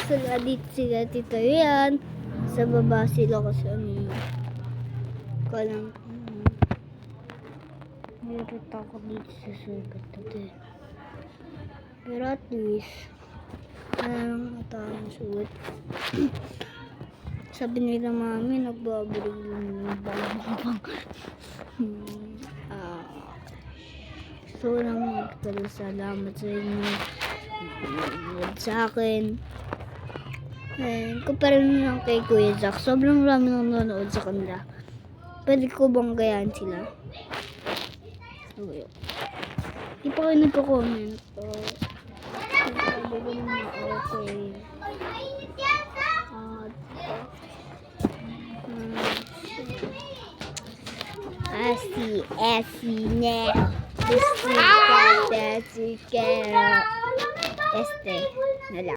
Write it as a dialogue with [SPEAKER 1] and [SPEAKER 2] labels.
[SPEAKER 1] sila dito sila Tito yan. Sa baba sila kasi kalang meron ako dito sa sugat natin. Pero at least matang sugat. Sabi nila mami nagbabalik ng bang. So lang magpasalamat sa inyo sa akin. Kumpara lang kay Kuya Jack, sobrang rami nang nanonood sa kanila. Pwede ko bang gayaan sila? Okay. Di pa kayo nagko-comment. Sabi ko naman okay. Así ne. Este, na lang.